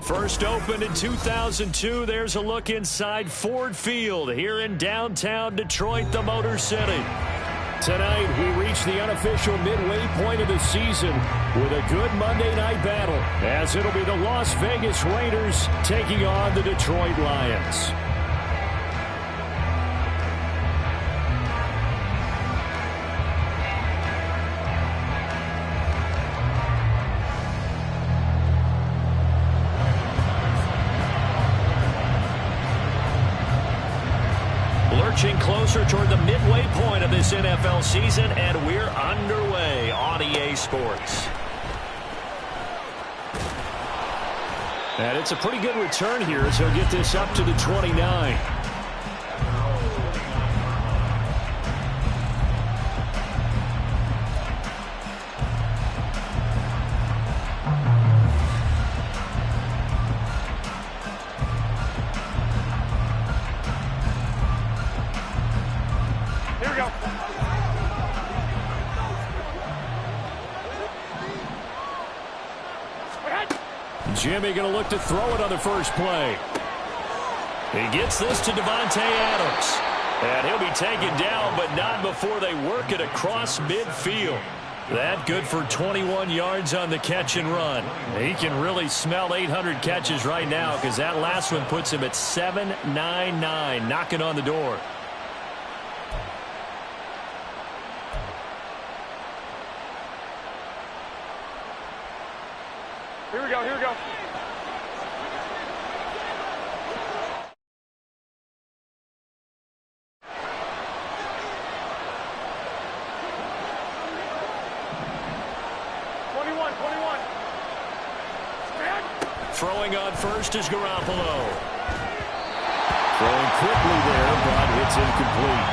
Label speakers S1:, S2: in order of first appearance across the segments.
S1: First opened in 2002, there's a look inside Ford Field here in downtown Detroit, the Motor City. Tonight, we reach the unofficial midway point of the season with a good Monday night battle, as it'll be the Las Vegas Raiders taking on the Detroit Lions. Lurching closer toward the midway point of this NFL season, and we're underway on EA Sports. And it's a pretty good return here as he'll get this up to the 29. Jimmy going to look to throw it on the first play. He gets this to Devontae Adams. And he'll be taken down, but not before they work it across midfield. That good for 21 yards on the catch and run. He can really smell 800 catches right now because that last one puts him at 799, knocking on the door.
S2: Here we go, here we go.
S1: Throwing on first is Garoppolo. Throwing quickly there, but it's incomplete.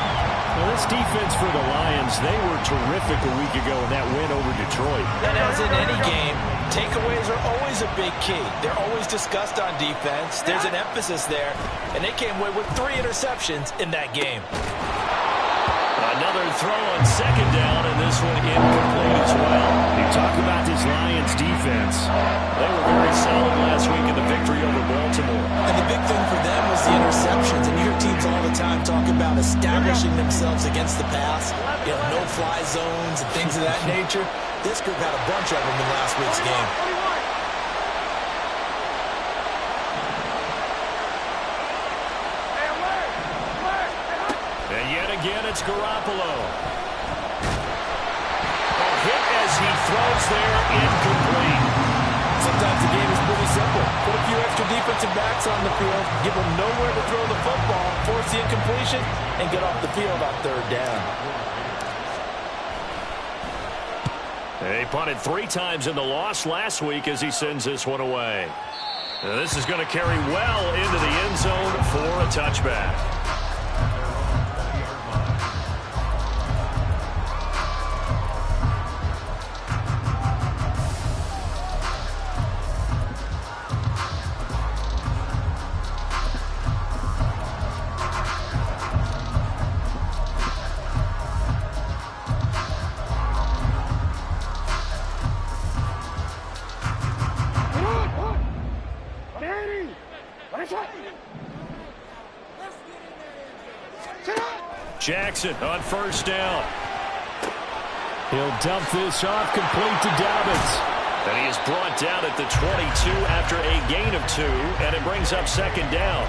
S1: Well, this defense for the Lions, they were terrific a week ago in that win over Detroit.
S3: And as in any game, takeaways are always a big key. They're always discussed on defense. There's an emphasis there, and they came away with 3 interceptions in that game.
S1: Another throw on second down, and this one incomplete as well. You talk about this Lions defense. They were very solid last week in the victory over Baltimore.
S3: And the big thing for them was the interceptions. And you hear teams all the time talk about establishing themselves against the pass, no-fly zones and things of that nature. This group had a bunch of them in last week's game.
S1: Again, it's Garoppolo. A hit as he throws there, incomplete.
S3: Sometimes the game is pretty simple. Put a few extra defensive backs on the field, give them nowhere to throw the football, force the incompletion, and get off the field on third down.
S1: He punted 3 times in the loss last week as he sends this one away. Now, this is going to carry well into the end zone for a touchback. Jackson on first down. He'll dump this off, complete to Dobbins. And he is brought down at the 22 after a gain of 2, and it brings up second down.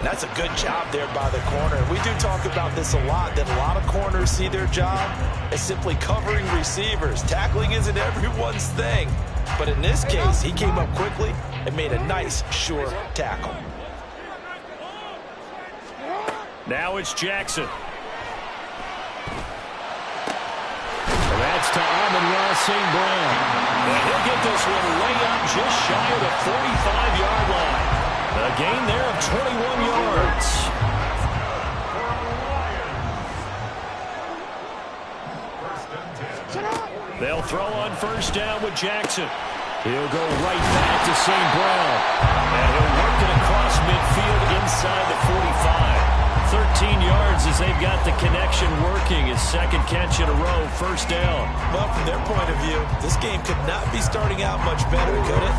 S3: That's a good job there by the corner. We do talk about this a lot, that a lot of corners see their job as simply covering receivers. Tackling isn't everyone's thing. But in this case, he came up quickly and made a nice, sure tackle.
S1: Now it's Jackson. That's to Amon-Ra St. Brown. And he'll get this one way up just shy of the 45-yard line. A gain there of 21 yards. They'll throw on first down with Jackson. He'll go right back to St. Brown. And he'll work it across midfield inside the 45. 13 yards as they've got the connection working. His second catch in a row, first down.
S3: Well, from their point of view, this game could not be starting out much better, could it?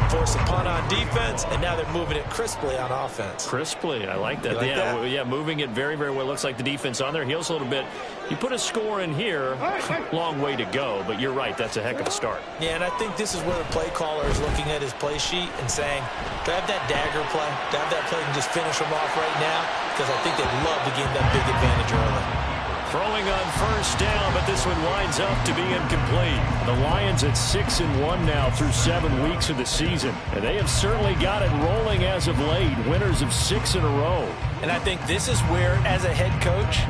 S3: force a punt on defense, and now they're moving it crisply on offense.
S1: Crisply, I like that. Yeah, moving it very, very well. Looks like the defense on their heels a little bit. You put a score in here, long way to go, but you're right, that's a heck of a start.
S3: Yeah, and I think this is where the play caller is looking at his play sheet and saying, do I have that dagger play? Do I have that play and just finish them off right now? Because I think they'd love to gain that big advantage early.
S1: Throwing on first down, but this one winds up to be incomplete. The Lions at 6-1 now through 7 weeks of the season. And they have certainly got it rolling as of late. Winners of 6 in a row.
S3: And I think this is where, as a head coach,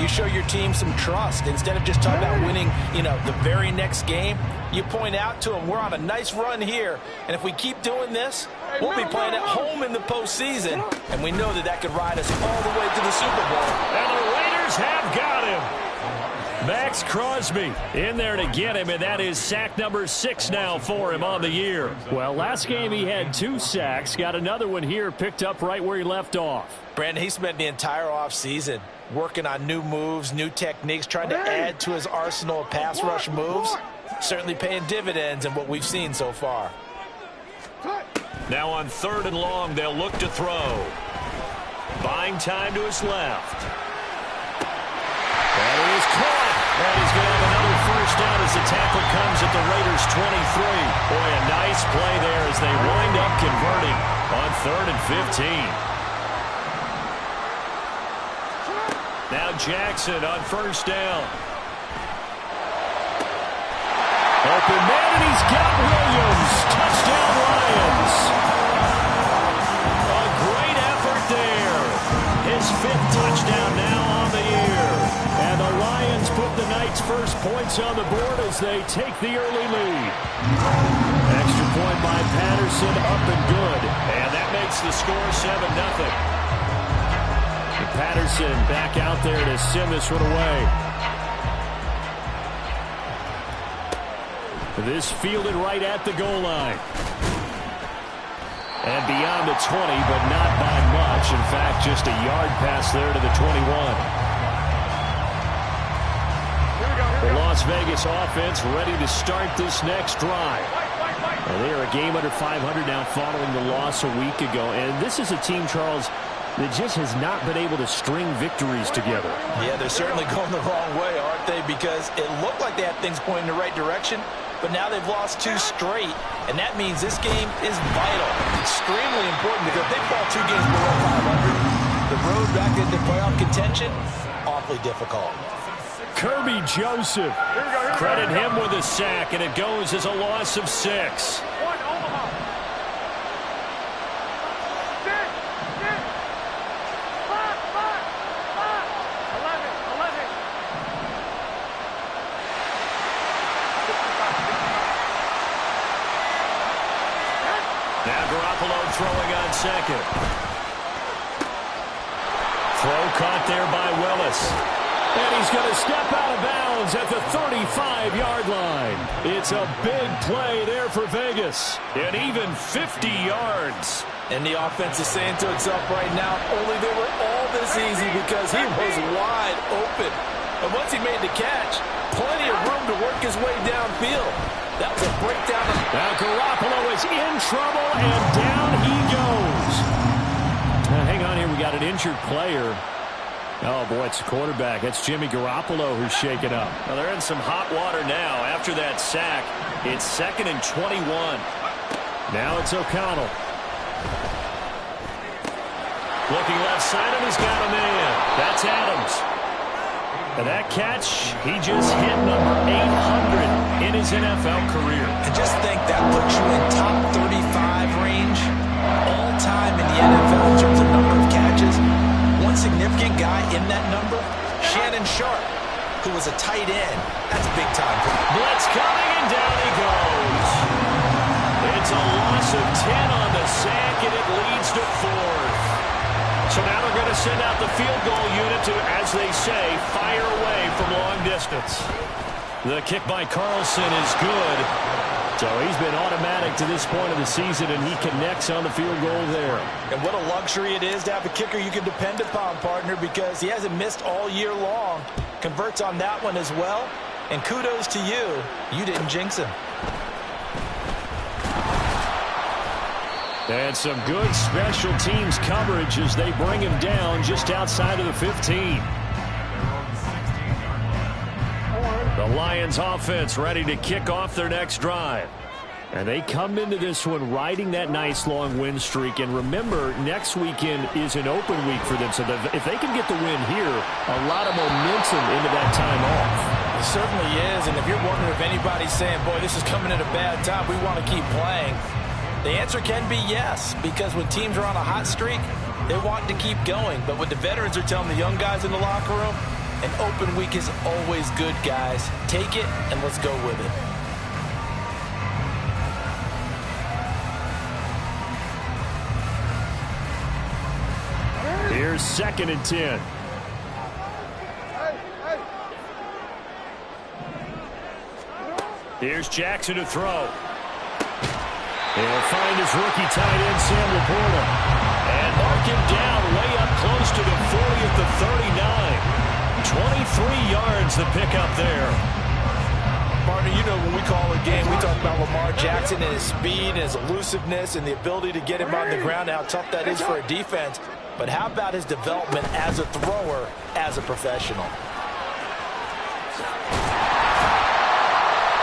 S3: you show your team some trust. Instead of just talking about winning, the very next game, you point out to them, we're on a nice run here. And if we keep doing this, we'll be playing at home in the postseason. And we know that could ride us all the way to the Super Bowl.
S1: And the Raiders have got him. Max Crosby in there to get him, and that is sack number 6 now for him on the year. Well, last game he had 2 sacks. Got another one here picked up right where he left off.
S3: Brandon, he spent the entire offseason working on new moves, new techniques, trying to add to his arsenal of pass rush moves. Certainly paying dividends in what we've seen so far.
S1: Now on 3rd and long, they'll look to throw. Buying time to his left. That is caught. And he's going to have another first down as the tackle comes at the Raiders' 23. Boy, a nice play there as they wind up converting on 3rd and 15. Now Jackson on first down. Open man, and he's got Williams. Touchdown, Lions. A great effort there. His 5th touchdown now on the year. And the Lions put the Knights' first points on the board as they take the early lead. Extra point by Patterson, up and good. And that makes the score 7-0. Patterson back out there to send this one away. This fielded right at the goal line. And beyond the 20, but not by much. In fact, just a yard pass there to the 21. The Las Vegas offense ready to start this next drive. Well, they are a game under 500 now following the loss a week ago. And this is a team, Charles, that just has not been able to string victories together.
S3: Yeah, they're certainly going the wrong way, aren't they? Because it looked like they had things pointing in the right direction, but now they've lost 2 straight, and that means this game is vital. Extremely important because if they fall 2 games below 500, the road back into playoff contention, awfully difficult.
S1: Kirby Joseph, credit him with a sack, and it goes as a loss of 6. Throwing on second. Throw caught there by Willis. And he's going to step out of bounds at the 35-yard line. It's a big play there for Vegas. And even 50 yards.
S3: And the offense is saying to itself right now, only they were all this easy because he was wide open. And once he made the catch, plenty of room to work his way downfield. That was a breakdown.
S1: Now Garoppolo is in trouble, and down he goes. Now, hang on here. We got an injured player. Oh, boy, it's the quarterback. That's Jimmy Garoppolo who's shaken up. Well, they're in some hot water now. After that sack, it's 2nd and 21. Now it's O'Connell. Looking left side, and he's got a man. That's Adams. And that catch, he just hit number 800 in his NFL career.
S3: And just think that puts you in top 35 range all time in the NFL in terms of number of catches. One significant guy in that number, Shannon Sharp, who was a tight end. That's big time.
S1: Blitz coming, and down he goes. It's a loss of 10 on the sack, and it leads to 4th. So now they're going to send out the field goal unit to, as they say, fire away from long distance. The kick by Carlson is good. So he's been automatic to this point of the season, and he connects on the field goal there.
S3: And what a luxury it is to have a kicker you can depend upon, partner, because he hasn't missed all year long. Converts on that one as well. And kudos to you. You didn't jinx him.
S1: And some good special teams coverage as they bring him down just outside of the 15. The Lions offense ready to kick off their next drive. And they come into this one riding that nice long win streak. And remember, next weekend is an open week for them. So if they can get the win here, a lot of momentum into that time off.
S3: It certainly is. And if you're wondering if anybody's saying, boy, this is coming at a bad time, we want to keep playing, the answer can be yes. Because when teams are on a hot streak, they want to keep going. But what the veterans are telling the young guys in the locker room, an open week is always good, guys. Take it and let's go with it.
S1: Here's 2nd and 10. Here's Jackson to throw. He'll find his rookie tight end, Sam Laporta. And mark him down way up close to the 40 at the 39. 23 yards the pickup there.
S3: Partner, you know when we call a game, we talk about Lamar Jackson and his speed and his elusiveness and the ability to get him on the ground and how tough that is for a defense. But how about his development as a thrower, as a professional?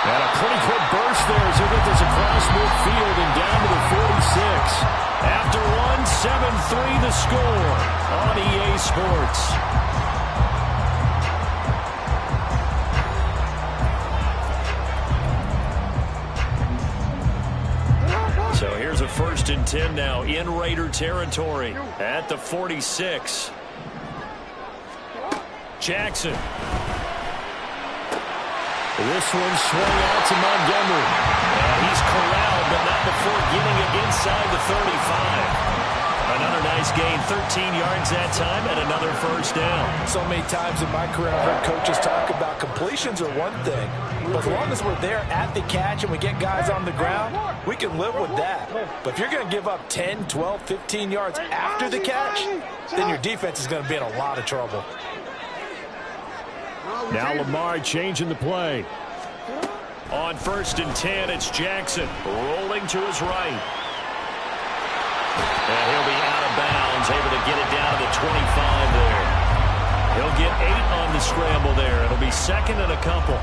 S1: And a pretty quick burst there as he gets this across midfield and down to the 46. After one, 7-3 the score on EA Sports. So here's a 1st and 10 now in Raider territory at the 46. Jackson. This one swung out to Montgomery. And he's corralled, but not before getting it inside the 35. Another nice gain, 13 yards that time, and another 1st down.
S3: So many times in my career I've heard coaches talk about completions are one thing. But as long as we're there at the catch and we get guys on the ground, we can live with that. But if you're going to give up 10, 12, 15 yards after the catch, then your defense is going to be in a lot of trouble.
S1: Now Lamar changing the play. On 1st and 10, it's Jackson rolling to his right. And he'll be out of bounds, able to get it down to the 25 there. He'll get 8 on the scramble there. It'll be 2nd and a couple.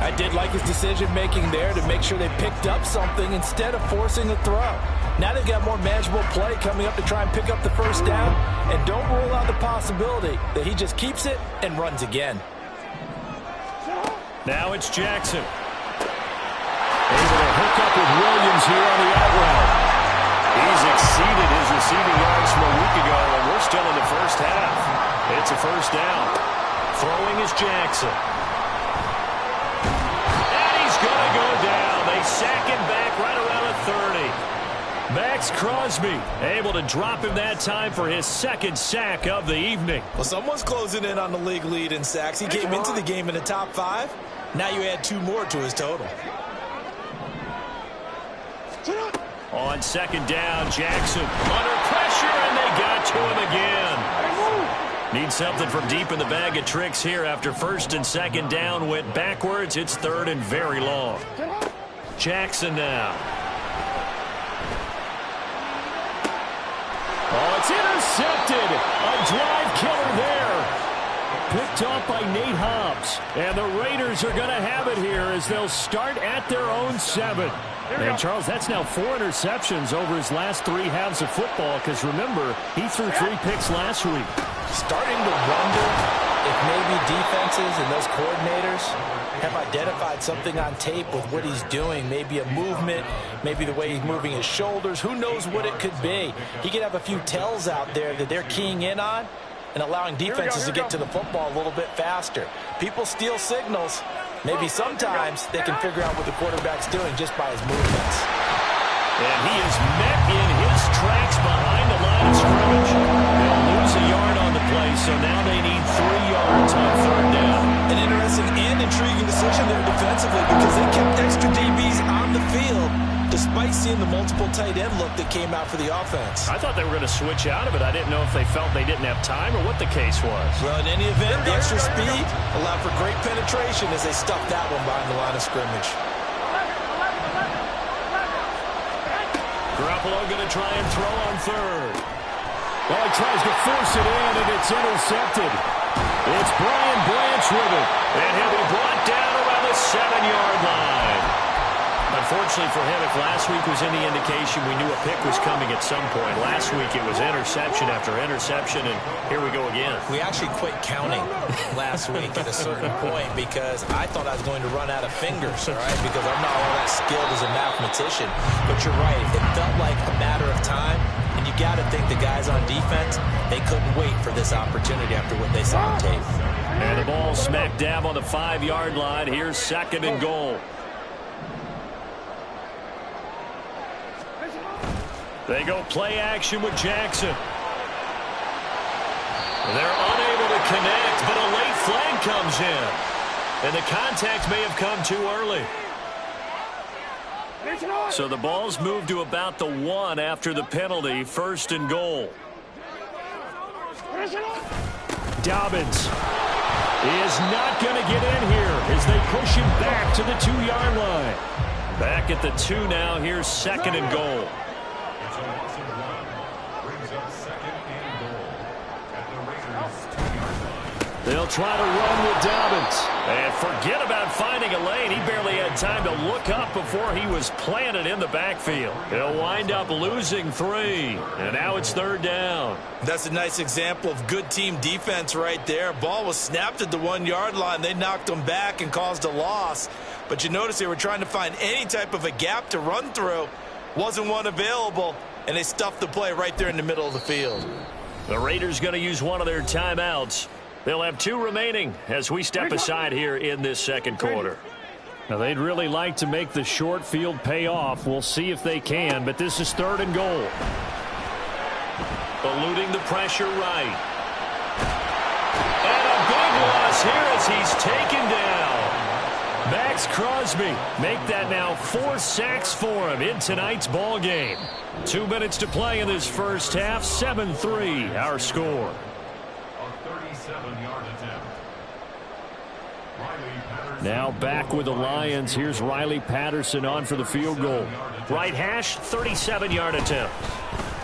S3: I did like his decision-making there to make sure they picked up something instead of forcing a throw. Now they've got more manageable play coming up to try and pick up the 1st down. And don't rule out the possibility that he just keeps it and runs again.
S1: Now it's Jackson. Able to hook up with Williams here on the out route. He's exceeded his receiving yards from a week ago, and we're still in the 1st half. It's a 1st down. Throwing is Jackson. And he's going to go down. They sack him back right around the 30. Max Crosby able to drop him that time for his 2nd sack of the evening.
S3: Well, someone's closing in on the league lead in sacks. He came into the game in the top 5. Now you add 2 more to his total.
S1: On 2nd down, Jackson under pressure, and they got to him again. Need something from deep in the bag of tricks here after 1st and 2nd down went backwards. It's 3rd and very long. Jackson now. Oh, it's intercepted. A drive killer there. Picked off by Nate Hobbs. And the Raiders are going to have it here as they'll start at their own 7. And, Charles, that's now 4 interceptions over his last 3 halves of football because, remember, he threw 3 picks last week.
S3: Starting to wonder if maybe defenses and those coordinators have identified something on tape with what he's doing. Maybe a movement, maybe the way he's moving his shoulders. Who knows what it could be? He could have a few tells out there that they're keying in on and allowing defenses to get to the football a little bit faster. People steal signals. Maybe sometimes they can figure out what the quarterback's doing just by his movements.
S1: And he is met in his tracks behind the line of scrimmage. They'll lose a yard on the play, so now they need 3 yards on 3rd down.
S3: An interesting and intriguing decision there defensively because they kept extra DBs on the field despite seeing the multiple tight end look that came out for the offense.
S1: I thought they were going to switch out of it. I didn't know if they felt they didn't have time or what the case was.
S3: Well, in any event, the extra speed allowed for great penetration as they stuffed that one behind the line of scrimmage.
S1: Garoppolo going to try and throw on third.
S2: Well, he tries to force it in, and it's intercepted. It's Brian Branch with it.
S1: And he'll be brought down around the 7-yard line. Unfortunately for him, if last week was any indication, we knew a pick was coming at some point. Last week it was interception after interception, and here we go again.
S3: We actually quit counting last week at a certain point because I thought I was going to run out of fingers, all right, because I'm not all that skilled as a mathematician. But you're right. It felt like a matter of time, and you got to think the guys on defense, they couldn't wait for this opportunity after what they saw on tape.
S1: And the ball smack dab on the 5-yard line. Here's 2nd and goal. They go play action with Jackson. They're unable to connect, but a late flag comes in. And the contact may have come too early. So the ball's moved to about the 1 after the penalty. 1st and goal.
S2: Dobbins is not going to get in here as they push him back to the 2-yard line.
S1: Back at the 2 now. Here's 2nd and goal.
S2: They'll try to run with Dobbins.
S1: And forget about finding a lane. He barely had time to look up before he was planted in the backfield. He'll wind up losing 3. And now it's 3rd down.
S3: That's a nice example of good team defense right there. Ball was snapped at the 1-yard line. They knocked him back and caused a loss. But you notice they were trying to find any type of a gap to run through. Wasn't one available, and they stuffed the play right there in the middle of the field.
S1: The Raiders going to use one of their timeouts. They'll have 2 remaining as we step aside here in this 2nd quarter.
S2: Now, they'd really like to make the short field pay off. We'll see if they can, but this is 3rd and goal.
S1: Eluding the pressure right. And a big loss here as he's taken down. Max Crosby make that now 4 sacks for him in tonight's ball game. 2 minutes to play in this first half. 7-3 our score.
S2: Now back with the Lions. Here's Riley Patterson on for the field goal.
S1: Right hash, 37-yard attempt.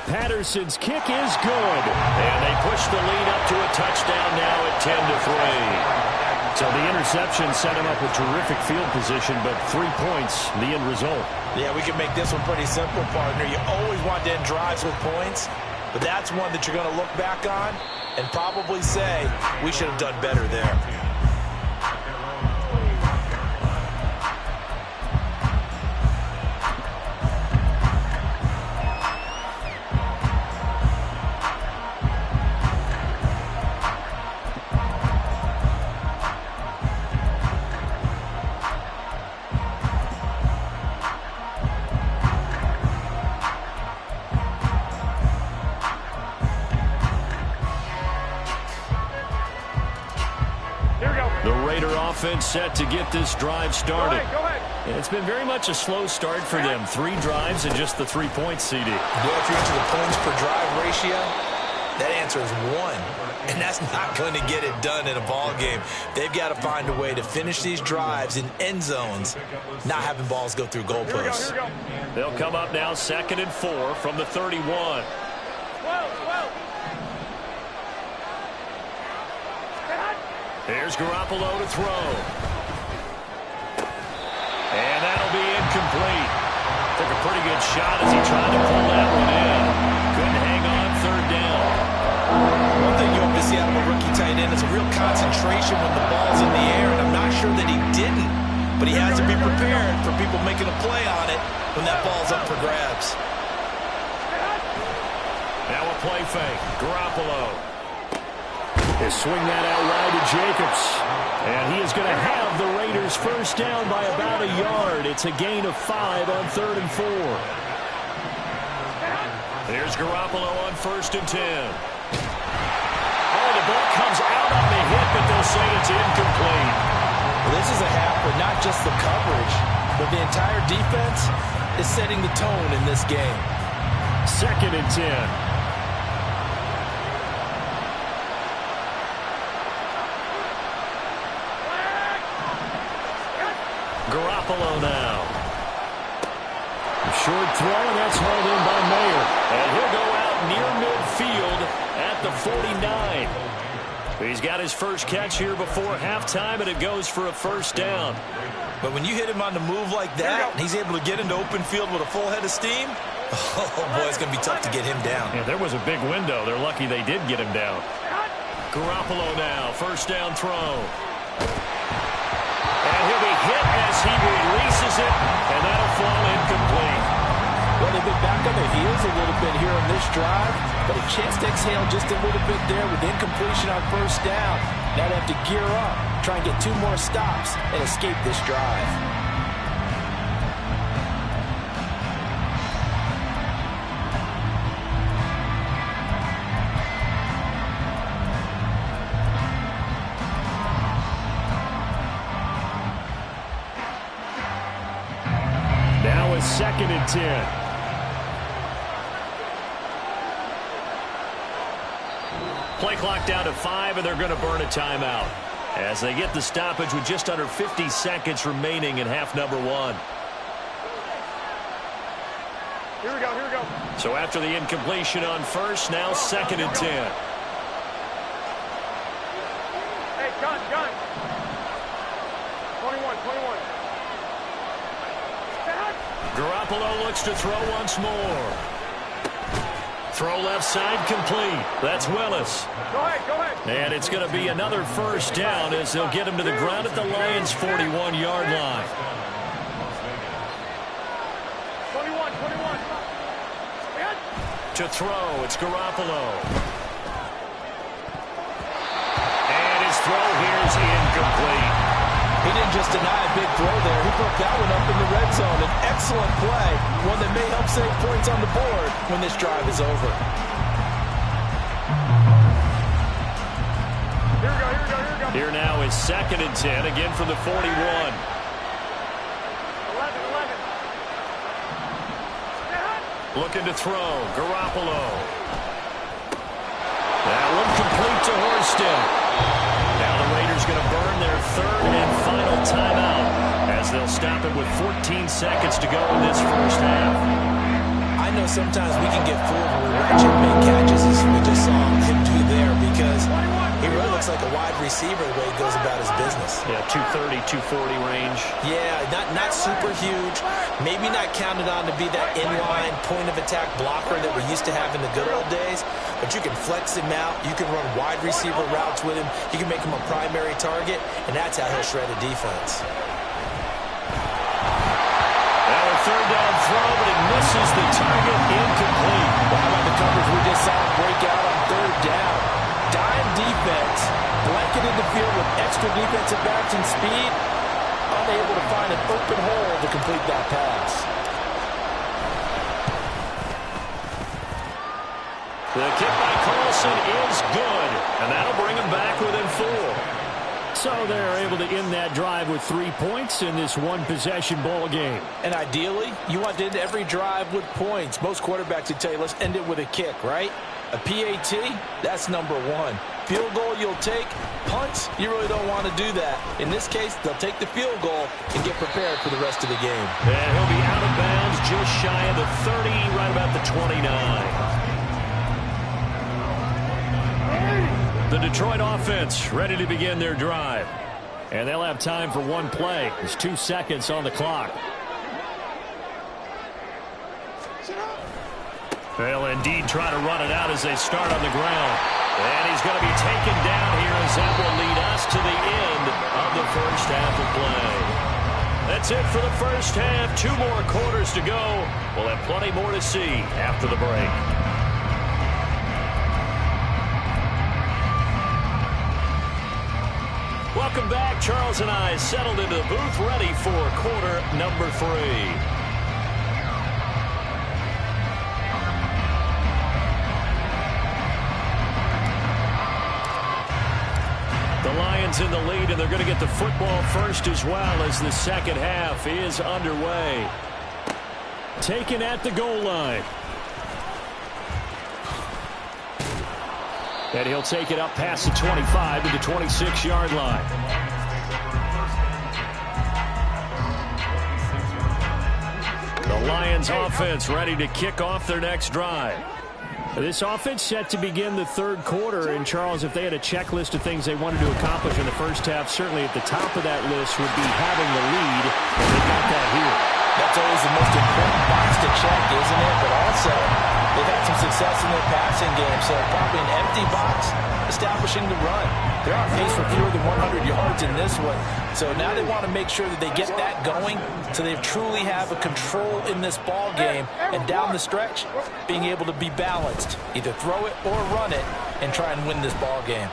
S2: Patterson's kick is good.
S1: And they push the lead up to a touchdown now at 10-3.
S2: So the interception set him up with terrific field position, but 3 points, the end result.
S3: Yeah, we can make this one pretty simple, partner. You always want to end drives with points, but that's one that you're going to look back on and probably say, we should have done better there.
S1: Offense set to get this drive started.
S3: Go ahead.
S1: It's been very much a slow start for them. 3 drives and just the 3 points, CD.
S3: Well, if you're into the points per drive ratio, that answer is 1. And that's not going to get it done in a ball game. They've got to find a way to finish these drives in end zones, not having balls go through goalposts.
S1: They'll come up now 2nd and 4 from the 31. Here's Garoppolo to throw. And that'll be incomplete. Took a pretty good shot as he tried to pull that one in. Couldn't hang on 3rd down.
S3: One thing you hope to see out of a rookie tight end is a real concentration when the ball's in the air, and I'm not sure that he didn't. But he has to be prepared for people making a play on it when that ball's up for grabs.
S1: Now a play fake. Garoppolo.
S2: They swing that out wide to Jacobs. And he is going to have the Raiders first down by about a yard. It's a gain of 5 on 3rd and 4.
S1: Here's Garoppolo on 1st and 10. Oh, the ball comes out on the hit, but they'll say it's incomplete.
S3: Well, this is a half where not just the coverage, but the entire defense is setting the tone in this game.
S2: 2nd and 10.
S1: Garoppolo now.
S2: Short throw, and that's hauled in by Mayer.
S1: And he'll go out near midfield at the 49. He's got his first catch here before halftime, and it goes for a first down.
S3: But when you hit him on the move like that, and he's able to get into open field with a full head of steam, oh, boy, it's going to be tough to get him down.
S1: Yeah, there was a big window. They're lucky they did get him down. Garoppolo now, first down throw. And he'll be hit as he releases it, and that'll fall incomplete.
S3: Well, they've been back on their heels a little bit here on this drive, but a chance to exhale just a little bit there with incompletion on first down. Now they have to gear up, try and get 2 more stops, and escape this drive.
S2: Now it's 2nd and 10.
S1: Play clock down to 5, and they're going to burn a timeout as they get the stoppage with just under 50 seconds remaining in half number 1.
S4: Here we go, here we go.
S1: So after the incompletion on first, now 2nd and 10.
S4: Hey, gun. 21.
S1: Garoppolo looks to throw once more. Throw left side complete. That's Willis.
S4: Go ahead.
S1: And it's going to be another first down as they'll get him to the ground at the Lions' 41-yard line.
S4: 21.
S1: To throw, it's Garoppolo. And his throw here is incomplete.
S3: He didn't just deny a big throw there. He broke that one up in the red zone. An excellent play, one that may help save points on the board when this drive is over.
S4: Here we go.
S1: Here now is 2nd and 10, again from the 41.
S4: 11.
S1: Looking to throw, Garoppolo. That one complete to Horsted. Now the Raiders going to burn their 3rd and final timeout as they'll stop it with 14 seconds to go in this first half.
S3: I know sometimes we can get fooled when we watch him make catches as we just saw him do there because he really looks like a wide receiver the way he goes about his business.
S1: Yeah, 230, 240 range.
S3: Yeah, not super huge. Maybe not counted on to be that inline point-of-attack blocker that we used to have in the good old days. But you can flex him out. You can run wide receiver routes with him. You can make him a primary target, and that's how he'll shred a defense.
S1: Now a 3rd down throw, but it misses the target, incomplete.
S3: Well, how about the coverage we just saw him break out on 3rd down? Dime defense, blanketed the field with extra defensive backs and speed, unable to find an open hole to complete that pass.
S1: The kick by Carlson is good, and that'll bring him back within 4.
S2: So they're able to end that drive with 3 points in this one-possession ball game.
S3: And ideally, you want to end every drive with points. Most quarterbacks would tell you, let's end it with a kick, right? A PAT, that's number 1. Field goal you'll take. Punts, you really don't want to do that. In this case, they'll take the field goal and get prepared for the rest of the game.
S1: And he'll be out of bounds just shy of the 30, right about the 29. The Detroit offense ready to begin their drive. And they'll have time for one play. There's 2 seconds on the clock. They'll indeed try to run it out as they start on the ground. And he's going to be taken down here as that will lead us to the end of the first half of play. That's it for the first half. 2 more quarters to go. We'll have plenty more to see after the break. Welcome back. Charles and I settled into the booth ready for quarter number 3. The Lions in the lead, and they're going to get the football first as well as the second half is underway.
S2: Taken at the goal line. And he'll take it up past the 25 to the 26-yard line. The The Lions offense ready to kick off their next drive. This offense set to begin the third quarter. And, Charles, if they had a checklist of things they wanted to accomplish in the first half, certainly at the top of that list would be having the lead. And they got that here.
S3: That's always the most important box to check, isn't it? But also, they've had some success in their passing game, so probably an empty box establishing the run. They're on pace for fewer than 100 yards in this one. So now they want to make sure that they get that going so they truly have a control in this ball game. And down the stretch, being able to be balanced. Either throw it or run it and try and win this ball game.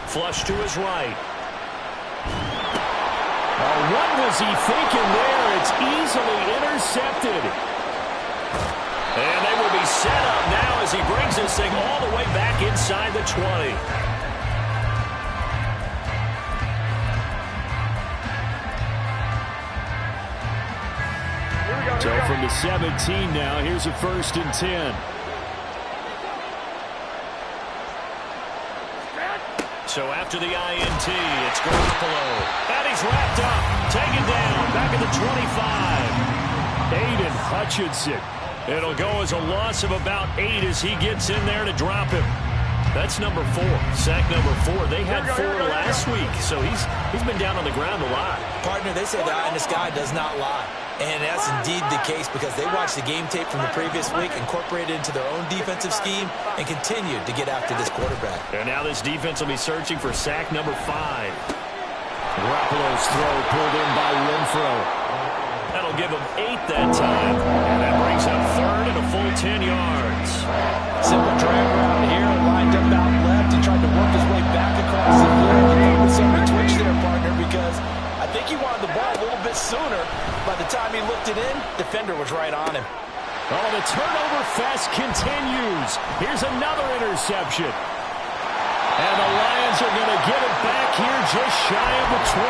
S2: Flush to his right. What was he thinking there? It's easily intercepted.
S1: And they will be set up now as he brings this thing all the way back inside the 20.
S2: So from the 17 now, here's a 1st and 10.
S1: So after the INT, it's Garoppolo. And he's wrapped up. Taken down. Back at the 25.
S2: Aiden Hutchinson.
S1: It'll go as a loss of about 8 as he gets in there to drop him. That's number 4. Sack number 4. They had 4 last week, so he's been down on the ground a lot.
S3: Partner, they say the eye in the sky does not lie. And that's indeed the case because they watched the game tape from the previous week, incorporated it into their own defensive scheme, and continued to get after this quarterback.
S1: And now this defense will be searching for sack number 5. Garoppolo's throw pulled in by Renfro. That'll give him 8 that time. And that brings up 3rd and a full 10 yards.
S3: Simple drag around here, lined up out left. He tried to work his way back across the field. With some twitch there, partner, because I think he wanted the ball a little bit sooner. By the time he looked it in, defender was right on him.
S2: Oh, the turnover fest continues. Here's another interception. And the Lions are going to get it back here just shy of the 20.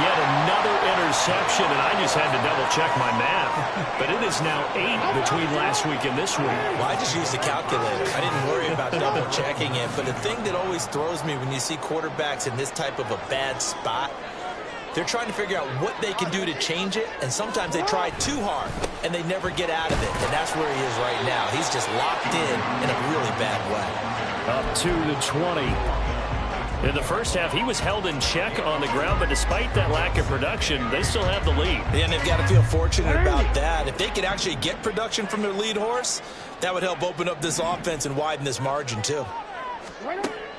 S1: Yet another interception, and I just had to double-check my math. But it is now 8 between last week and this week.
S3: Well, I just used the calculator. I didn't worry about double-checking it. But the thing that always throws me when you see quarterbacks in this type of a bad spot, they're trying to figure out what they can do to change it, and sometimes they try too hard, and they never get out of it. And that's where he is right now. He's just locked in a really bad way.
S2: Up to the 20.
S1: In the first half, he was held in check on the ground, but despite that lack of production, they still have the lead.
S3: And they've got to feel fortunate about that. If they could actually get production from their lead horse, that would help open up this offense and widen this margin, too.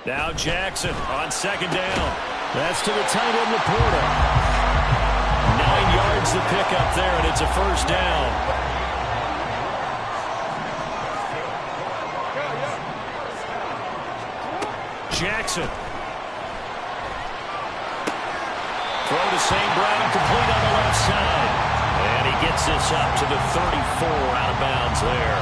S1: Now Jackson on 2nd down.
S2: That's to the tight end, Laporta.
S1: 9 yards to pick up there, and it's a 1st down. Jackson. Throw to St. Brown, complete on the left side. And he gets this up to the 34, out of bounds there.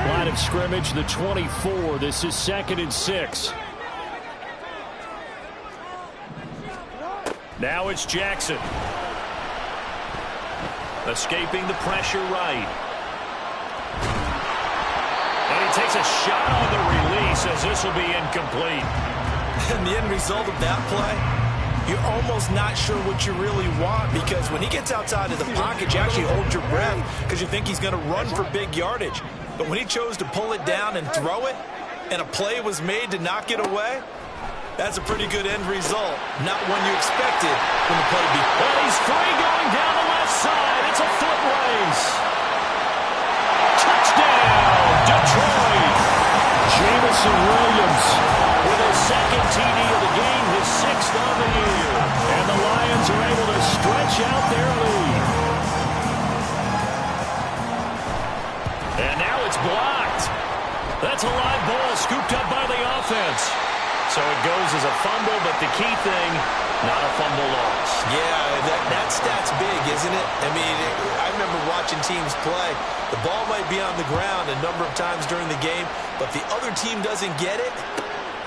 S2: Line of scrimmage, the 24. This is 2nd and 6.
S1: Now it's Jackson. Escaping the pressure right. And he takes a shot on the release as this will be incomplete.
S3: And the end result of that play, you're almost not sure what you really want, because when he gets outside of the pocket, you actually hold your breath because you think he's going to run for big yardage. But when he chose to pull it down and throw it, and a play was made to knock it away, that's a pretty good end result. Not one you expected when the play began.
S1: Well, he's free going down the left side. It's a foot race. Touchdown, Detroit.
S2: Jamison Williams
S1: with his 2nd TD of the game, his 6th of the year.
S2: And the Lions are able to stretch out their lead.
S1: And now it's blocked. That's a live ball scooped up by the offense. So it goes as a fumble, but the key thing, not a fumble loss.
S3: Yeah, that stat's big, isn't it? I mean, I remember watching teams play. The ball might be on the ground a number of times during the game, but if the other team doesn't get it,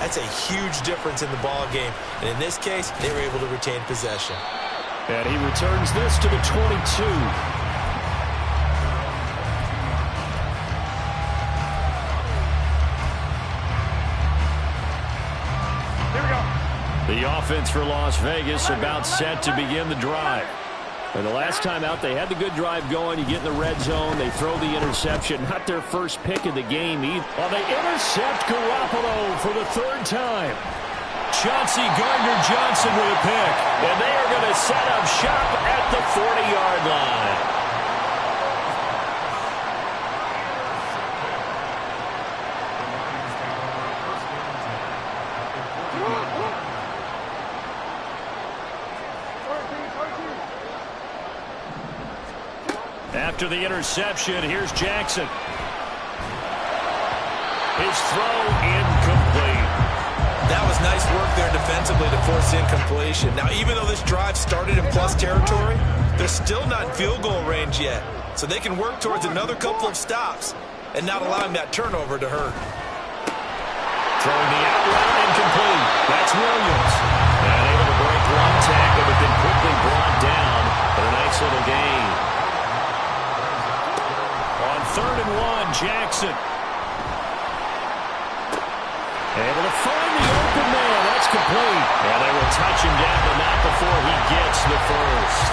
S3: that's a huge difference in the ball game. And in this case, they were able to retain possession.
S2: And he returns this to the 22. The offense for Las Vegas about set to begin the drive. And the last time out, they had the good drive going. You get in the red zone. They throw the interception. Not their first pick of the game either. Well, they intercept Garoppolo for the third time. Chauncey Gardner-Johnson with a pick. And they are going to set up shop at the 40-yard line. After the interception, here's Jackson. His throw incomplete.
S3: That was nice work there defensively to force incompletion. Now, even though this drive started in plus territory, they're still not in field goal range yet. So they can work towards another couple of stops and not allowing that turnover to hurt.
S2: Throwing the out route incomplete. That's Williams. And able to break one tackle, but then quickly brought down. But a nice little gain. On 3rd and 1, Jackson. Able to find the open man. That's complete. And they will touch him down, but not before he gets the first.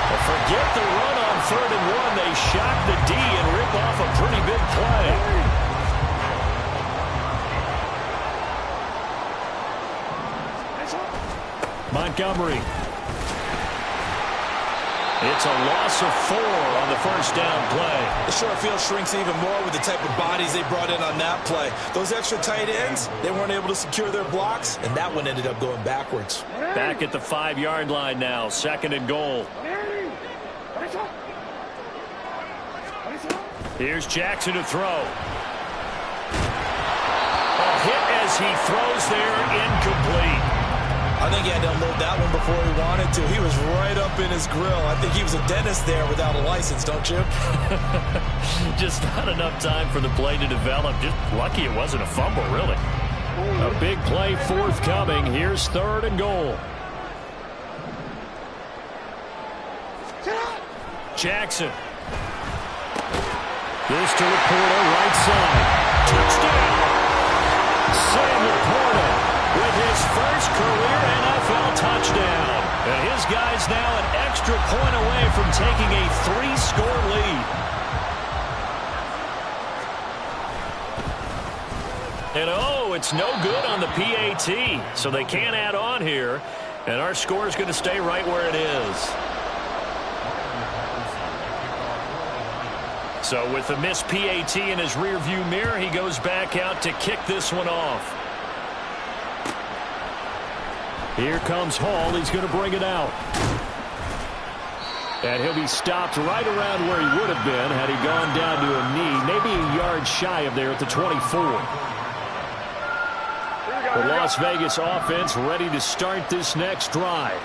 S2: But forget the run on 3rd and 1. They shock the D and rip off a pretty big play. Montgomery. It's a loss of 4 on the first down play.
S3: The short field shrinks even more with the type of bodies they brought in on that play. Those extra tight ends, they weren't able to secure their blocks, and that one ended up going backwards.
S2: Back at the 5-yard line now, 2nd and goal. Here's Jackson to throw. A hit as he throws there, incomplete.
S3: I think he had to unload that one before he wanted to. He was right up in his grill. I think he was a dentist there without a license, don't you?
S2: Just not enough time for the play to develop. Just lucky it wasn't a fumble, really. A big play forthcoming. Here's 3rd and goal. Jackson. This to Laporta, right side. Touchdown! Sam Laporta with his first career NFL touchdown. And his guy's now an extra point away from taking a 3-score lead. And oh, it's no good on the PAT. So they can't add on here. And our score is going to stay right where it is. So with the missed PAT in his rearview mirror, he goes back out to kick this one off. Here comes Hall. He's going to bring it out. And he'll be stopped right around where he would have been had he gone down to a knee, maybe a yard shy of there at the 24. The Las Vegas offense ready to start this next drive.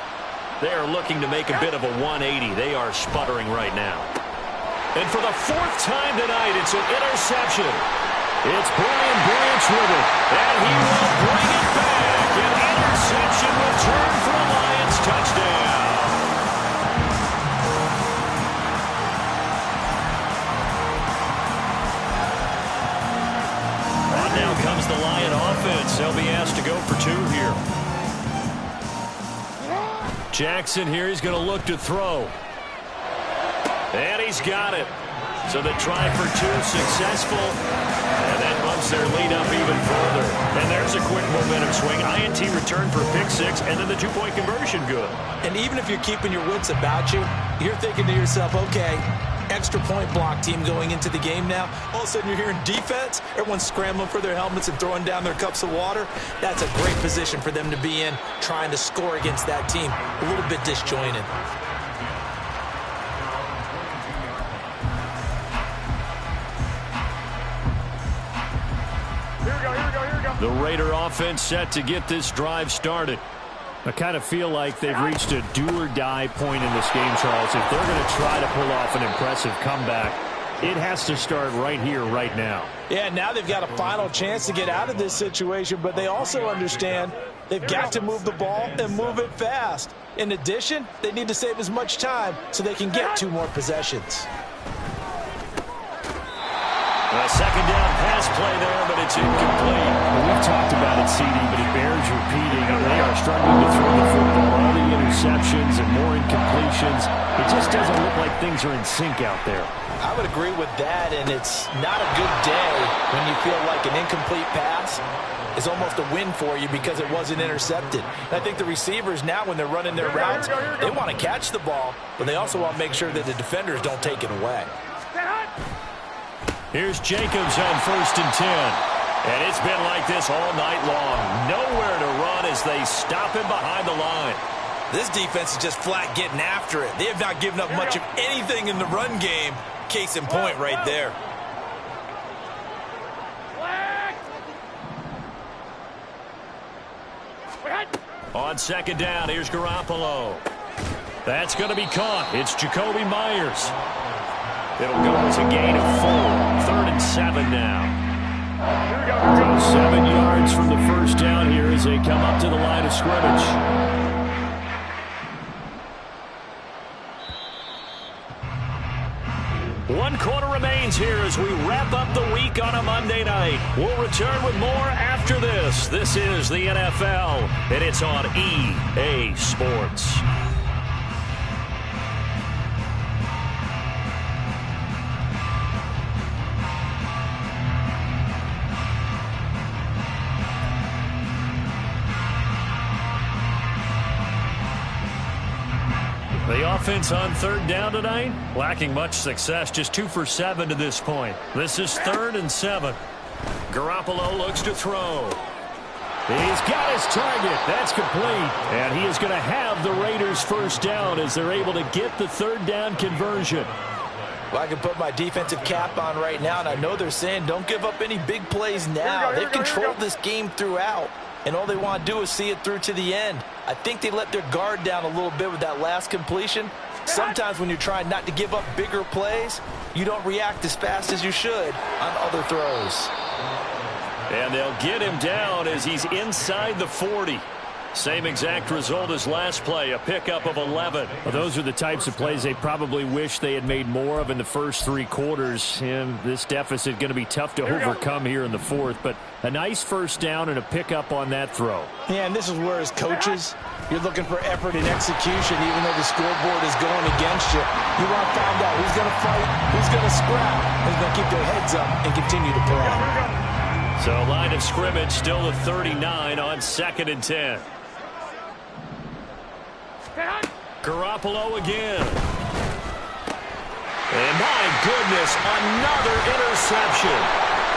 S2: They are looking to make a bit of a 180. They are sputtering right now. And for the 4th time tonight, it's an interception. It's Brian Branch with it. And he will bring it back. An interception return for a Lions touchdown. On now comes the Lion offense. They'll be asked to go for 2 here. Jackson here. He's going to look to throw. And he's got it. So the try for 2 successful. And that bumps their lead up even further. And there's a quick momentum swing. INT return for pick 6, and then the 2-point conversion good.
S3: And even if you're keeping your wits about you, you're thinking to yourself, okay, extra point block team going into the game now. All of a sudden you're hearing defense. Everyone's scrambling for their helmets and throwing down their cups of water. That's a great position for them to be in, trying to score against that team. A little bit disjointed.
S2: The Raider offense set to get this drive started. I kind of feel like they've reached a do-or-die point in this game, Charles. If they're going to try to pull off an impressive comeback, it has to start right here, right now.
S3: Yeah, now they've got a final chance to get out of this situation, but they also understand they've got to move the ball and move it fast. In addition, they need to save as much time so they can get 2 more possessions.
S2: A
S1: second down pass play there, but it's incomplete.
S2: Well, we've talked about it, CD, but it bears repeating. They are struggling to throw the football. All the interceptions and more incompletions. It just doesn't look like things are in sync out there.
S3: I would agree with that, and it's not a good day when you feel like an incomplete pass is almost a win for you because it wasn't intercepted. And I think the receivers now, when they're running their routes, they want to catch the ball, but they also want to make sure that the defenders don't take it away.
S1: Here's Jacobs on 1st and 10. And it's been like this all night long. Nowhere to run as they stop him behind the line.
S3: This defense is just flat getting after it. They have not given up much of anything in the run game. Case in point right there.
S1: On 2nd down, here's Garoppolo. That's going to be caught. It's Jacoby Myers. It'll go as a gain of 4. 3rd and 7 now.
S2: 7 yards from the first down here as they come up to the line of scrimmage.
S1: One quarter remains here as we wrap up the week on a Monday night. We'll return with more after this. This is the NFL, and it's on EA Sports. The offense on 3rd down tonight, lacking much success, just 2 for 7 to this point. This is 3rd and 7. Garoppolo looks to throw.
S2: He's got his target. That's complete. And he is going to have the Raiders first down as they're able to get the 3rd down conversion.
S3: Well, I can put my defensive cap on right now, and I know they're saying don't give up any big plays now. They've controlled this game throughout, and all they want to do is see it through to the end. I think they let their guard down a little bit with that last completion. Sometimes when you're trying not to give up bigger plays, you don't react as fast as you should on other throws.
S1: And they'll get him down as he's inside the 40. Same exact result as last play, a pickup of 11.
S2: Well, those are the types of plays they probably wish they had made more of in the first 3 quarters. And this deficit going to be tough to overcome here in the 4th. But a nice first down and a pickup on that throw.
S3: Yeah, and this is where as coaches, you're looking for effort and execution, even though the scoreboard is going against you. You want to find out who's going to fight, who's going to scrap, who's going to keep their heads up and continue to play.
S1: So line of scrimmage still at 39 on 2nd and 10. Garoppolo again. And my goodness, another interception.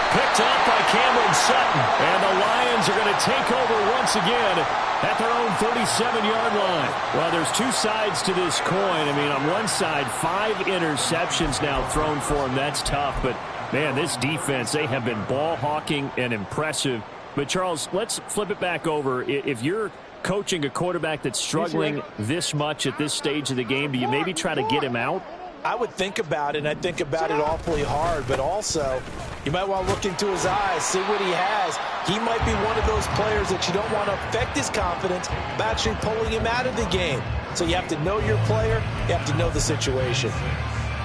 S1: Picked up by Cameron Sutton. And the Lions are going to take over once again at their own 37-yard line. Well, there's 2 sides to this coin. I mean, on one side, 5 interceptions now thrown for him. That's tough. But, man, this defense, they have been ball hawking and impressive. But, Charles, let's flip it back over. If you're coaching a quarterback that's struggling this much at this stage of the game, do you maybe try to get him out?
S3: I would think about it, and I think about it awfully hard, but also you might want to look into his eyes, see what he has. He might be one of those players that you don't want to affect his confidence by actually pulling him out of the game. So you have to know your player, you have to know the situation.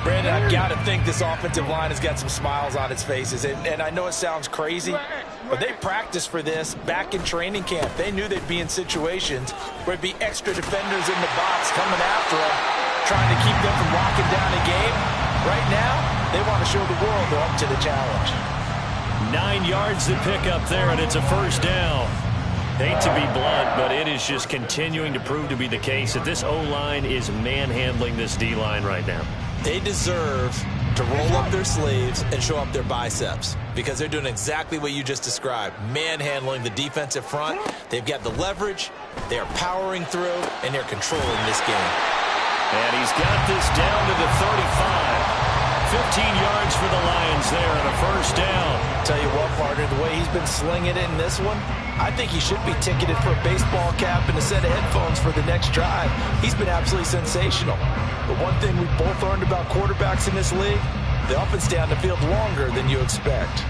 S3: Brandon, I've got to think this offensive line has got some smiles on its faces. And I know it sounds crazy, but they practiced for this back in training camp. They knew they'd be in situations where it'd be extra defenders in the box coming after them, trying to keep them from locking down a game. Right now, they want to show the world they're up to the challenge.
S1: 9 yards to pick up there, and it's a first down. Hate to be blunt, but it is just continuing to prove to be the case that this O-line is manhandling this D-line right now.
S3: They deserve to roll up their sleeves and show up their biceps because they're doing exactly what you just described, manhandling the defensive front. They've got the leverage, they are powering through, and they're controlling this game.
S1: And he's got this down to the 35. 15 yards for the Lions there and a first down.
S3: Tell you what, partner, the way he's been slinging it in this one, I think he should be ticketed for a baseball cap and a set of headphones for the next drive. He's been absolutely sensational. But one thing we've both learned about quarterbacks in this league, they often stay on the field longer than you expect.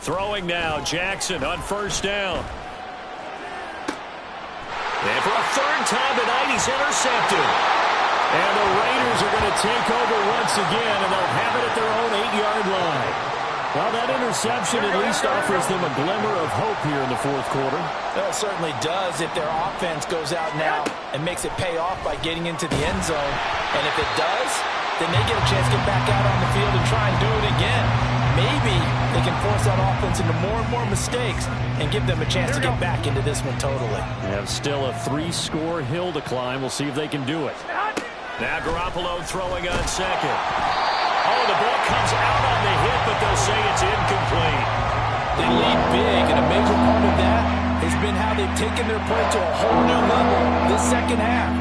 S1: Throwing now, Jackson on first down. And for a third time tonight, he's intercepted.
S2: And the Raiders are going to take over once again, and they'll have it at their own 8-yard line. Well, that interception at least offers them a glimmer of hope here in the fourth quarter.
S3: Well, it certainly does if their offense goes out now and makes it pay off by getting into the end zone. And if it does, then they get a chance to get back out on the field and try and do it again. Maybe they can force that offense into more and more mistakes and give them a chance to get back into this one totally.
S2: They have still a 3-score hill to climb. We'll see if they can do it.
S1: Now Garoppolo throwing on second. Oh, the ball comes out on the hit, but they'll say it's incomplete.
S3: They lead big, and a major part of that has been how they've taken their play to a whole new level this second half.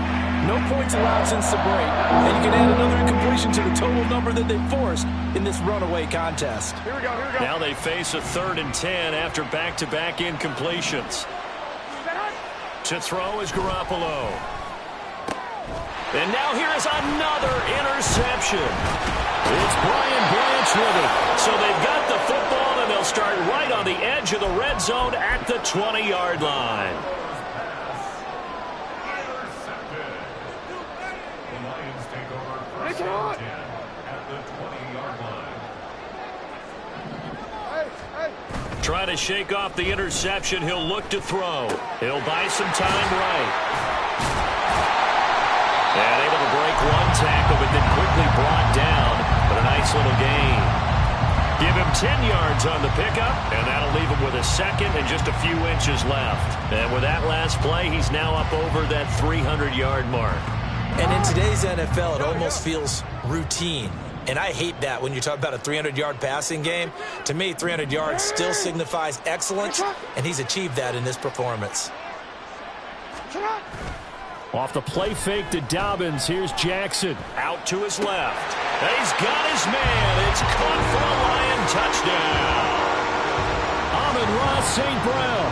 S3: No points allowed since the break, and you can add another incompletion to the total number that they forced in this runaway contest.
S4: Here we go, here we go.
S1: Now they face a 3rd and 10 after back-to-back incompletions. To throw is Garoppolo. And now here is another interception. It's Brian Branch with it. So they've got the football, and they'll start right on the edge of the red zone at the 20-yard line. Trying to shake off the interception. He'll look to throw. He'll buy some time right. And able to break one tackle, but then quickly brought down. But a nice little gain. Give him 10 yards on the pickup, and that'll leave him with a second and just a few inches left. And with that last play, he's now up over that 300-yard mark.
S3: And in today's NFL, it almost feels routine. And I hate that when you talk about a 300-yard passing game. To me, 300 yards still signifies excellence, and he's achieved that in this performance.
S2: Off the play fake to Dobbins, here's Jackson.
S1: Out to his left. He's got his man. It's caught for a Lion touchdown. Amon-Ra St. Brown,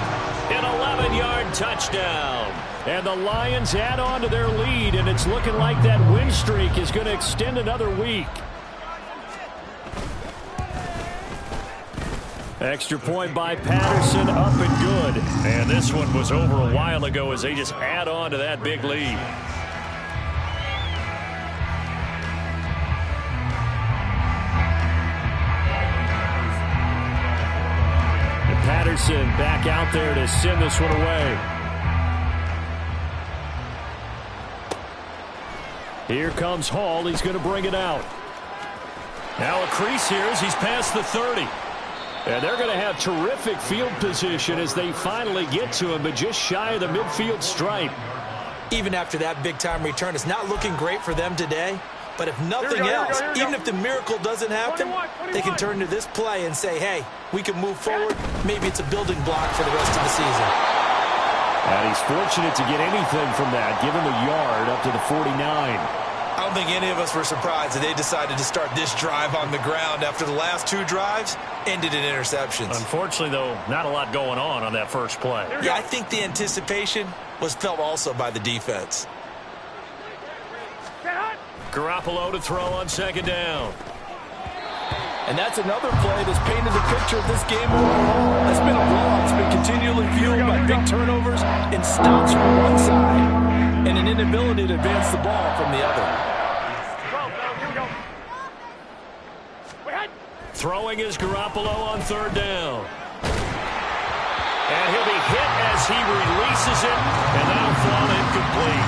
S1: an 11-yard touchdown.
S2: And the Lions add on to their lead, and it's looking like that win streak is going to extend another week. Extra point by Patterson, up and good.
S1: And this one was over a while ago as they just add on to that big lead.
S2: And Patterson back out there to send this one away. Here comes Hall. He's going to bring it out.
S1: Now a crease here as he's past the 30.
S2: And they're going to have terrific field position as they finally get to him, but just shy of the midfield stripe.
S3: Even after that big-time return, it's not looking great for them today. But if nothing else, even if the miracle doesn't happen, they can turn to this play and say, hey, we can move forward. Maybe it's a building block for the rest of the season.
S2: And he's fortunate to get anything from that, given the yard up to the 49.
S3: I don't think any of us were surprised that they decided to start this drive on the ground after the last 2 drives ended in interceptions.
S1: Unfortunately, though, not a lot going on that first play.
S3: Yeah, I think the anticipation was felt also by the defense.
S1: Garoppolo to throw on second down.
S3: And that's another play that's painted the picture of this game overall. That's been a blowout. It's been continually fueled by big turnovers and stops from one side and an inability to advance the ball from the other.
S1: Throwing is Garoppolo on third down. And he'll be hit as he releases it, and that'll fall incomplete.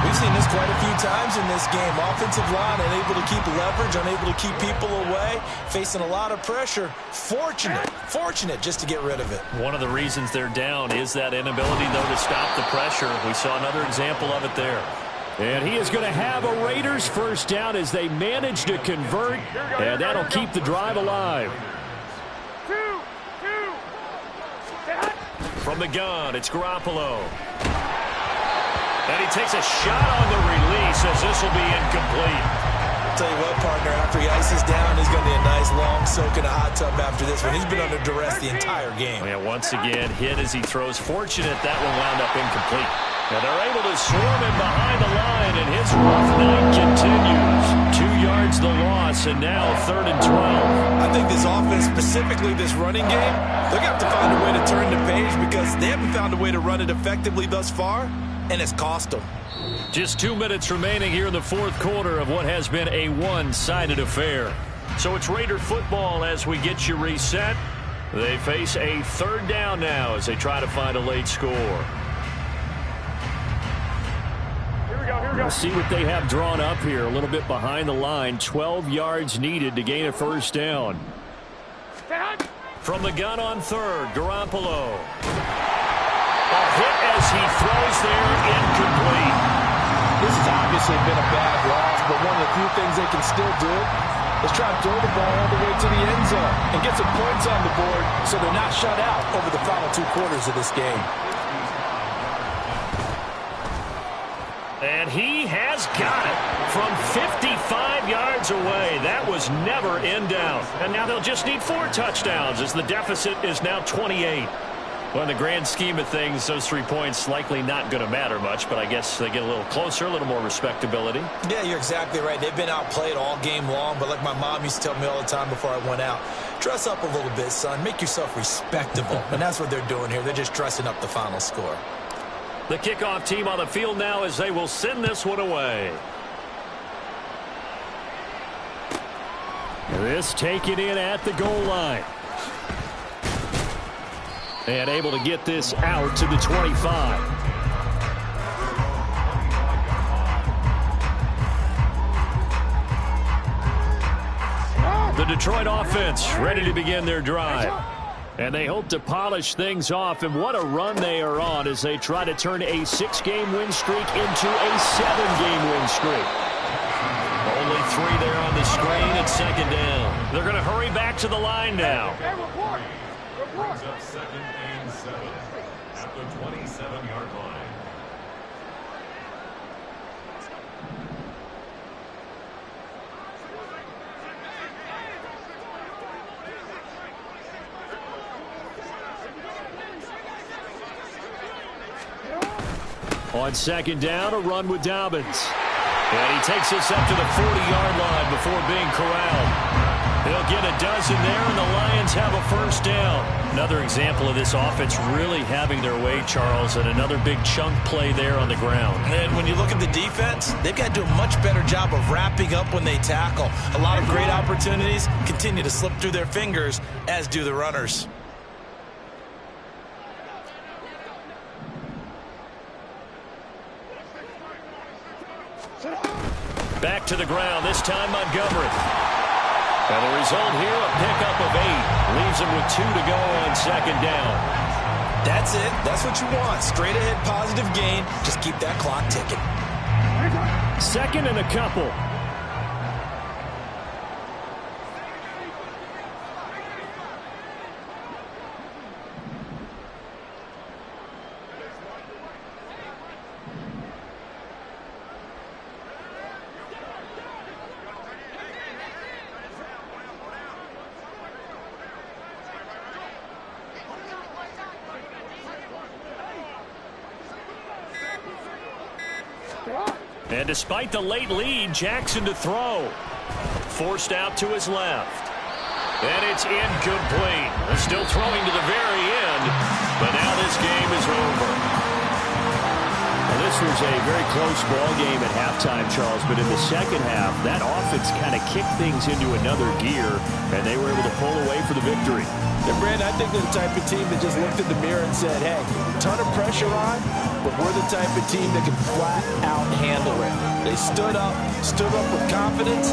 S3: We've seen this quite a few times in this game. Offensive line unable to keep leverage, unable to keep people away, facing a lot of pressure. Fortunate just to get rid of it.
S1: One of the reasons they're down is that inability, though, to stop the pressure. We saw another example of it there.
S2: And he is going to have a Raiders first down as they manage to convert, and that'll keep the drive alive.
S1: From the gun, it's Garoppolo. And he takes a shot on the release as this will be incomplete.
S3: I'll tell you what, partner, after he ices down, he's going to be a nice long soak in a hot tub after this one. He's been under duress the entire game.
S1: Yeah, once again, hit as he throws. Fortunate that one wound up incomplete. Now they're able to swarm him behind the line, and his rough night continues. 2 yards the loss, and now 3rd and 12.
S3: I think this offense, specifically this running game, they're going to have to find a way to turn the page because they haven't found a way to run it effectively thus far, and it's cost them.
S1: Just 2 minutes remaining here in the 4th quarter of what has been a one-sided affair. So it's Raider football as we get you reset. They face a 3rd down now as they try to find a late score.
S4: Here we go.
S2: We'll see what they have drawn up here. A little bit behind the line. 12 yards needed to gain a 1st down.
S1: From the gun on 3rd, Garoppolo. A hit as he throws there, incomplete.
S3: This has obviously been a bad loss, but one of the few things they can still do is try to throw the ball all the way to the end zone and get some points on the board so they're not shut out over the final 2 quarters of this game.
S1: And he has got it from 55 yards away. That was never in doubt. And now they'll just need 4 touchdowns as the deficit is now 28. Well, in the grand scheme of things, those 3 points likely not going to matter much, but I guess they get a little closer, a little more respectability.
S3: Yeah, you're exactly right. They've been outplayed all game long, but like my mom used to tell me all the time before I went out, dress up a little bit, son. Make yourself respectable. And that's what they're doing here. They're just dressing up the final score.
S1: The kickoff team on the field now as they will send this one away.
S2: This taken in at the goal line. And able to get this out to the 25.
S1: The Detroit offense ready to begin their drive.
S2: And they hope to polish things off. And what a run they are on as they try to turn a 6-game win streak into a 7-game win streak.
S1: Only 3 there on the screen at 2nd down. They're going to hurry back to the line now.
S4: Hey, report.
S5: Brings up 2nd and 7 at the 27-yard line.
S2: On 2nd down, a run with Dobbins.
S1: And he takes this up to the 40-yard line before being corralled. They'll get a dozen there, and the Lions have a 1st down.
S2: Another example of this offense really having their way, Charles, and another big chunk play there on the ground.
S3: And when you look at the defense, they've got to do a much better job of wrapping up when they tackle. A lot of great opportunities continue to slip through their fingers, as do the runners.
S1: Back to the ground, this time Montgomery. And the result here, a pickup of 8. Leaves him with 2 to go on 2nd down.
S3: That's it. That's what you want. Straight ahead positive gain. Just keep that clock ticking.
S2: 2nd and a couple.
S1: And despite the late lead, Jackson to throw. Forced out to his left. And it's incomplete. They're still throwing to the very end, but now this game is over.
S2: Well, this was a very close ball game at halftime, Charles, but in the second half, that offense kind of kicked things into another gear, and they were able to pull away for the victory.
S3: And Brandon, I think they're the type of team that just looked in the mirror and said, hey, ton of pressure on, but we're the type of team that can flat out handle it. They stood up with confidence.